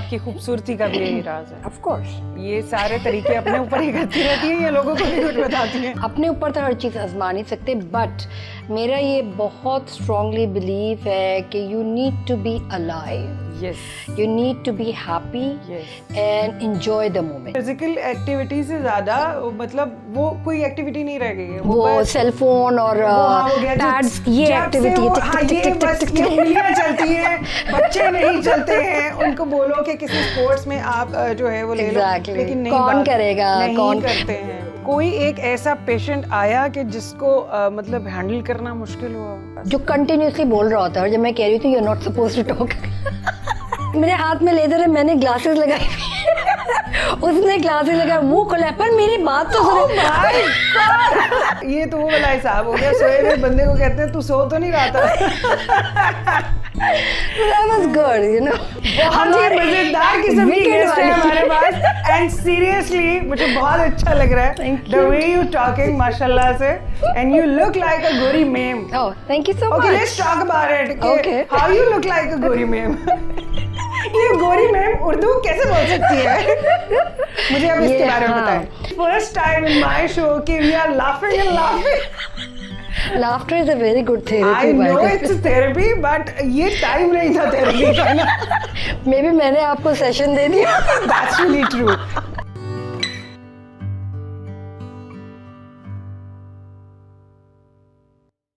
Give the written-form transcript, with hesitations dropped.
आपकी खूबसूरती का भी यही राज है? ऑफ कोर्स ये सारे तरीके अपने ऊपर ही करती रहती है या लोगों को भी कुछ बताती है? अपने ऊपर तो हर चीज़ आजमा नहीं सकते, बट मेरा ये बहुत स्ट्रांगली बिलीव है कि you need to be alive, yes you need to be happy yes. And enjoy the moment. Physical activity से ज्यादा मतलब वो कोई एक्टिविटी नहीं रह गई है, वो बस सेल फोन और पैड्स, ये एक्टिविटी उंगलियां चलती हैं, बच्चे नहीं चलते हैं, उनको बोलो कि किसी स्पोर्ट्स में आप जो है वो ले लो, Exactly. लेकिन नहीं कौन बात- करेगा, नहीं कौन करते हैं। कोई एक ऐसा पेशेंट आया कि जिसको मतलब हैंडल करना मुश्किल हुआ? जो कंटिन्यूसली बोल रहा होता है, और जब मैं कह रही थी you are not suppose to talk, मेरे हाथ में लेदर है, मैंने ग्लासेस लगाई उसने ग्लासेस लगाया, मुंह खोला, पर मेरी बात तो सुनो। ये तो वो वाला हिसाब हो गया, सोए हुए बंदे को कहते हैं तू सो तो नहीं रहा था। That was good, you know. बहुत ही मजेदार किस्म की गेस्ट है हमारे पास, एंड सीरियसली मुझे बहुत अच्छा लग रहा है Thank the way you talking माशाल्लाह से, and you look like a गोरी मेम। Oh, thank you so okay much. Let's talk about it. Okay. How you look like a गोरी मेम? ये गोरी मैम उर्दू कैसे बोल सकती है? मुझे अब इसके बारे में बताएं। First time in my show कि we are laughing and laughing. Laughter is a very good I therapy. know it's therapy, but ये टाइम नहीं था थेरेपी का ना। Maybe मैंने आपको सेशन दे दिया. That's really true.